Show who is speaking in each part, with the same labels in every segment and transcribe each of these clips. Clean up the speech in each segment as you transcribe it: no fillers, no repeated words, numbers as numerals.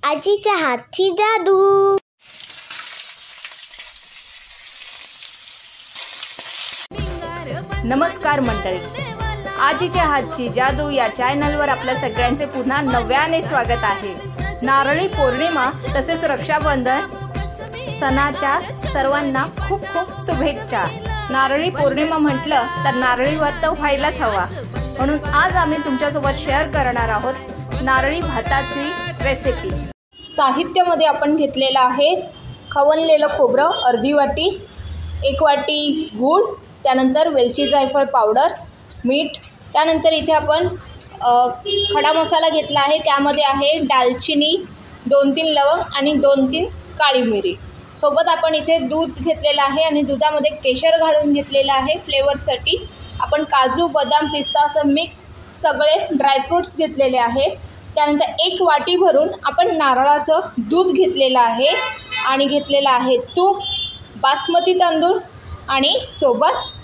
Speaker 1: आजीच्या हातची जादू।
Speaker 2: नमस्कार मंडळी, आजीच्या हातची जादू या चॅनलवर आपल्या सगळ्यांचे पुन्हा नव्याने स्वागत आहे। नारळी पौर्णिमा तसेच रक्षाबंधन सणाच्या सर्वांना खूप खूप शुभेच्छा। नारळी पौर्णिमा म्हटलं तर नारळी भात तर व्हायलाच हवा, म्हणून आज आम्ही तुमच्यासोबत शेअर करणार आहोत नारळी भाताची रेसिपी। साहित्यामध्ये आपण घेतलेला आहे खवणलेलं खोबरं अर्धी वाटी, 1 वाटी गूळ, त्यानंतर वेलची जायफळ पावडर, मीठ, त्यानंतर इथे आपण खडा मसाला घेतला आहे, त्यामध्ये आहे दालचिनी, 2-3 लवंग आणि 2-3 काळी मिरी। सोबत आपण इथे दूध घेतलेलं आहे आणि दुधामध्ये केशर घालून घेतलेलं आहे फ्लेवरसाठी। आपण काजू, बदाम, पिस्ता असं मिक्स सगळे ड्रायफ्रूट्स घेतलेले आहे। त्यानंतर 1 वाटी भरून आपण नारळाचं दूध घेतलेलं आहे आणि घेतलेलं आहे तूप, बासमती तांदूळ आणि सोबत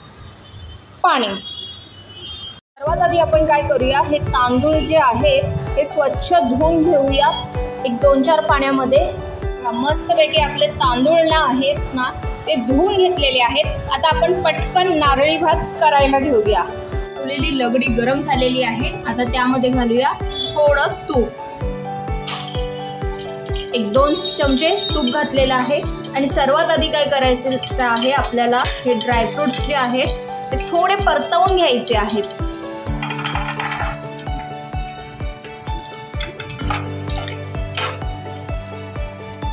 Speaker 2: पाणी। सर्वात आधी आपण काय करूया, हे तांदूळ जे आहे हे स्वच्छ धुवून घेऊया 1-2-4 पाण्यामध्ये। मस्तपैकी आपले तांदूळ ना आहेत ना ते धुवून घेतलेले आहेत। आता आपण पटकन नारळी भात करायला घेऊया। ठेवलेली लगडी गरम झालेली आहे, आता त्यामध्ये घालूया थोडं तूप, 1-2 चमचे तूप घातलेलं आहे। आणि सर्वात आधी काय करायचं आहे, आपल्याला हे ड्रायफ्रूट्स जे आहेत ते थोडे परतवून घ्यायचे आहेत।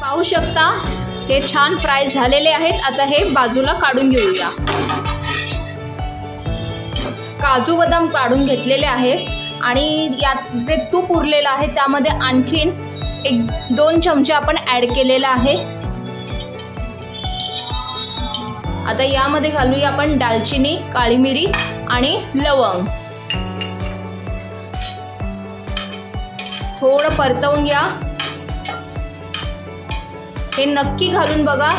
Speaker 2: पाहू शकता हे छान फ्राय झालेले आहेत। आता हे बाजूला काढून घेऊया। काजू बदाम काढून घेतलेले आहेत आणि यात जे तूप उरलेलं आहे त्यामध्ये आणखीन 1-2 चमचे आपण ॲड केलेला आहे। आता यामध्ये घालूया आपण दालचिनी, काळी मिरी आणि लवंग। थोडं परतवून घ्या, हे नक्की घालून बघा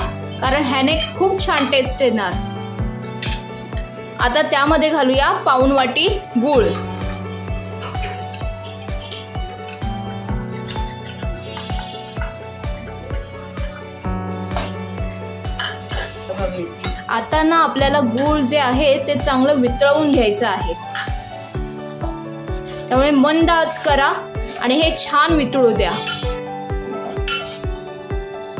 Speaker 2: कारण ह्याने खूप छान टेस्ट येणार। आता त्यामध्ये घालूया पाऊण वाटी गूळ, आता ना आपल्याला गूळ जे आहे ते चांगलं वितळवून घ्यायचं आहे, त्यामुळे मंद आच करा आणि हे छान वितळू द्या।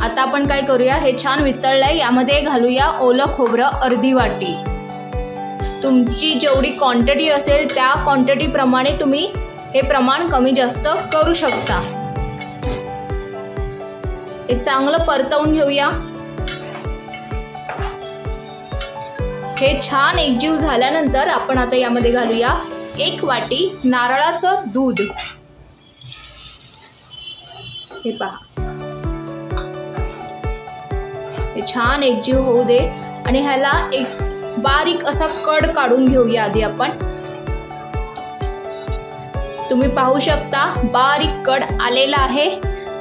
Speaker 2: आता आपण काय करूया, हे छान वितळलंय, यामध्ये घालूया ओलं खोबरं अर्धी वाटी। तुमची जेवढी क्वांटिटी असेल त्या क्वांटिटी प्रमाणे तुम्ही हे प्रमाण कमी जास्त करू शकता। हे चांगलं परतवून घेऊया। हे छान एकजीव झाल्यानंतर आपण आता यामध्ये घालूया 1 वाटी नारळाचं दूध। हे पहा, हे छान एकजीव होऊ दे आणि ह्याला एक बारीक असा कड काढून घेऊया आधी आपण। तुम्ही पाहू शकता बारीक कड आलेला आहे।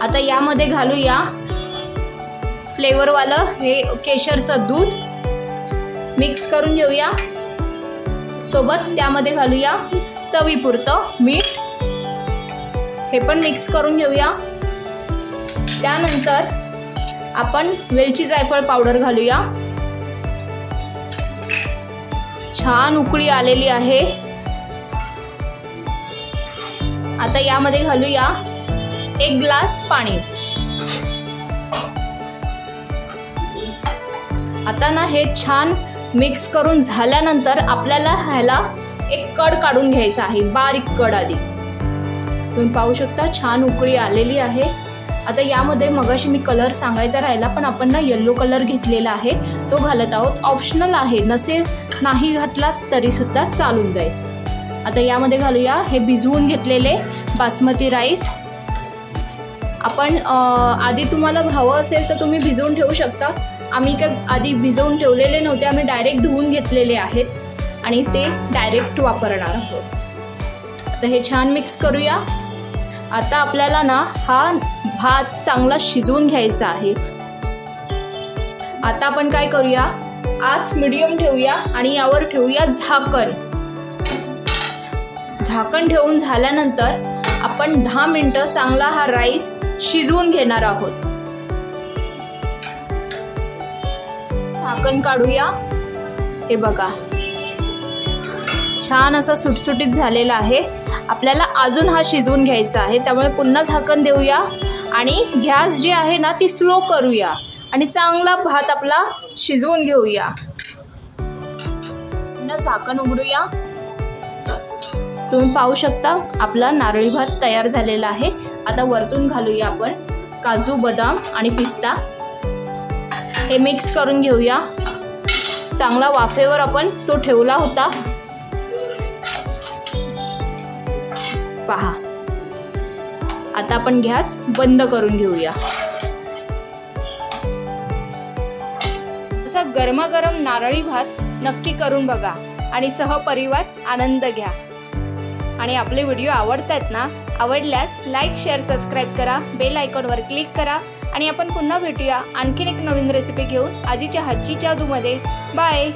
Speaker 2: आता यामध्ये घालूया फ्लेवरवालं हे केशरचं दूध, मिक्स करून घेऊया। सोबत त्यामध्ये घालूया चवीपुरतं मीठ, हे पण मिक्स करून घेऊया। त्यानंतर आपण वेलची जायफळ पावडर घालूया। छान उकळी आलेली आहे। आता यामध्ये घालूया 1 ग्लास पाणी। आता ना हे छान मिक्स करून झाल्यानंतर आपल्याला ह्याला एक कड काढून घ्यायचा आहे, बारीक कड आधी। तुम्ही पाहू शकता छान उकळी आलेली आहे। आता यामध्ये मगाशी मी कलर सांगायचा राहिला, पण आपण ना येलो कलर घेतलेला आहे तो घालत आहोत, ऑप्शनल आहे, नसेल नाही घातला तरी सुद्धा चालून जाईल। आता यामध्ये घालूया हे भिजवून घेतलेले बासमती राईस। आपण आधी तुम्हाला हवं असेल तर तुम्ही भिजवून ठेवू शकता, आम्ही काय आधी भिजवून ठेवलेले नव्हते, आम्ही डायरेक्ट धुवून घेतलेले आहेत आणि ते डायरेक्ट वापरणार आहोत। आता हे छान मिक्स करूया। आता आपल्याला ना हा भात चांगला शिजवून घ्यायचा आहे। आता आपण काय करूया, आच मीडियम ठेवूया आणि यावर ठेवूया झाकण। झाकण ठेवून झाल्यानंतर आपण 10 मिनिटं चांगला हा राईस शिजवून घेणार आहोत। झाकण काढूया। हे बघा छान असा सुटसुटीत झालेला आहे। आपल्याला अजून हा शिजवून घ्यायचा आहे, त्यामुळे पुन्हा झाकण देऊया आणि गॅस जी आहे ना ती स्लो करूया आणि चांगला भात आपला शिजवून घेऊया। पुन्हा झाकण उघडूया। तुम्ही पाहू शकता आपला नारळी भात तयार झालेला आहे। आता वरतून घालूया आपण काजू, बदाम आणि पिस्ता। हे मिक्स करून घेऊया। चांगला वाफेवर आपण तो ठेवला होता। पहा आता आपण गॅस बंद करून घेऊया। असा गरमागरम नारळी भात नक्की करून बघा आणि सहपरिवार आनंद घ्या। आणि आपले व्हिडिओ आवडतात ना, आवडल्यास लाईक, शेअर, सबस्क्राईब करा, बेल आयकॉनवर क्लिक करा आणि आपण पुन्हा भेटूया आणखीन एक नवीन रेसिपी घेऊन आजीच्या हातची जादूमध्ये। बाय।